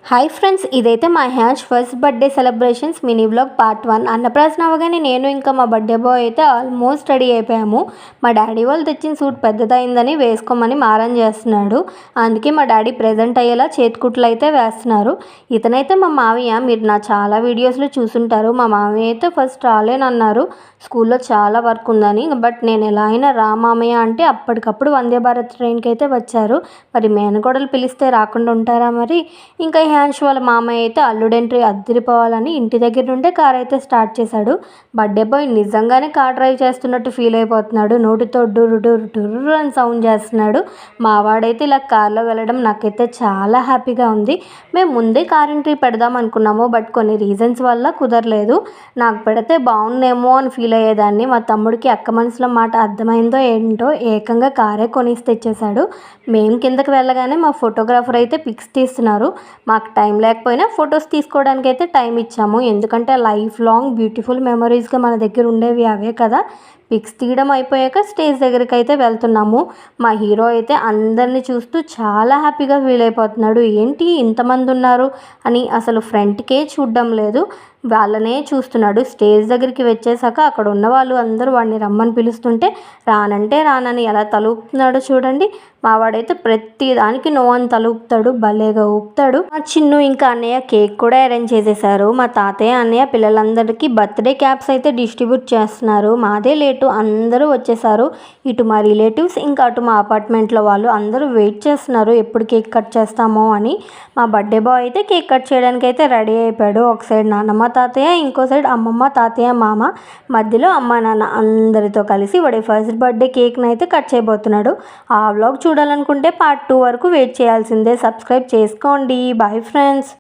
Hi friends, ఇదైతే మా hash first birthday celebrations mini vlog part 1. అన్నప్రాసన అవగానే నేను ఇంకా మా బర్త్డే బాయ్ అయితే ఆల్మోస్ట్ రెడీ అయిపోయాము. మా డాడీ వాళ్ళు తెచ్చిన సూట్ పెద్దదైందని వేసుకోమని మారం చేస్తున్నాడు. అందుకే మా డాడీ ప్రెజెంట్ అయ్యేలా చేతికుట్లు అయితే వేస్తున్నారు. ఇతనైతే మా మావయ్య. మీరు నా చాలా వీడియోస్లో చూసుంటారు. మా మావయ్య అయితే ఫస్ట్ రాలేనన్నారు, స్కూల్లో చాలా వర్క్ ఉందని. బట్ నేను ఎలా అయినా రా మామయ్య అంటే అప్పటికప్పుడు వందే భారత్ ట్రైన్కి అయితే వచ్చారు. మరి మేనకోడలు పిలిస్తే రాకుండా ఉంటారా? మరి ఇంకా హ్యాన్ష్ వాళ్ళ మామయ్య అయితే అల్లుడు ఎంట్రీ అద్దరిపోవాలని ఇంటి దగ్గర నుండే కార్ అయితే స్టార్ట్ చేశాడు. బర్త్డే బాయ్ నిజంగానే కార్ డ్రైవ్ చేస్తున్నట్టు ఫీల్ అయిపోతున్నాడు. నోటితో డుర్రు డుర్రు డుర్రు అని సౌండ్ చేస్తున్నాడు. మావాడైతే ఇలా కార్లో వెళ్ళడం నాకైతే చాలా హ్యాపీగా ఉంది. మేము ముందే కార్ ఎంట్రీ పెడదాం అనుకున్నాము, బట్ కొన్ని రీజన్స్ వల్ల కుదరలేదు. నాకు పెడితే బాగుండేమో అని ఫీల్ అయ్యేదాన్ని. మా తమ్ముడికి అక్క మనసులో మాట అర్థమైందో ఏంటో ఏకంగా కారే కొనేసి తెచ్చేశాడు. మేము కిందకి వెళ్ళగానే మా ఫోటోగ్రాఫర్ అయితే పిక్స్ తీస్తున్నారు. మాకు టైం లేకపోయినా ఫొటోస్ తీసుకోవడానికి అయితే టైం ఇచ్చాము. ఎందుకంటే లైఫ్ లాంగ్ బ్యూటిఫుల్ మెమరీస్గా మన దగ్గర ఉండేవి అవే కదా. పిక్స్ తీయడం అయిపోయాక స్టేజ్ దగ్గరికి అయితే వెళ్తున్నాము. మా హీరో అయితే అందరినీ చూస్తూ చాలా హ్యాపీగా ఫీల్ అయిపోతున్నాడు. ఏంటి ఇంతమంది ఉన్నారు అని అసలు ఫ్రంట్కే చూడడం లేదు, వాళ్ళనే చూస్తున్నాడు. స్టేజ్ దగ్గరికి వచ్చేసాక అక్కడ ఉన్న వాళ్ళు అందరూ వాడిని రమ్మని పిలుస్తుంటే రానంటే రానని ఎలా తలూపుతున్నాడో చూడండి. మావాడైతే ప్రతి దానికి నో అని తలూపుతాడు, భలేగా ఊపుతాడు. మా చిన్ను ఇంకా అన్నయ్య కేక్ కూడా అరేంజ్ చేసేసారు. మా తాతయ్య అన్నయ్య పిల్లలందరికీ బర్త్డే క్యాప్స్ అయితే డిస్ట్రిబ్యూట్ చేస్తున్నారు. మాదే లేటు, అందరూ వచ్చేసారు. ఇటు మా రిలేటివ్స్ ఇంకా అటు మా అపార్ట్మెంట్లో వాళ్ళు అందరూ వెయిట్ చేస్తున్నారు ఎప్పుడు కేక్ కట్ చేస్తామో అని. మా బర్త్డే బాయ్ అయితే కేక్ కట్ చేయడానికి అయితే రెడీ అయిపోయాడు. ఒక సైడ్ నాన్నమ్మ తాతయ్య, ఇంకో సైడ్ అమ్మమ్మ తాతయ్య మామ, మధ్యలో అమ్మ నాన్న అందరితో కలిసి వాడి ఫస్ట్ బర్త్డే కేక్ని అయితే కట్ చేయబోతున్నాడు. ఆ వ్లాగ్ చూడాలనుకుంటే పార్ట్ 2 వరకు వెయిట్ చేయాల్సిందే. సబ్స్క్రైబ్ చేసుకోండి. Bye friends.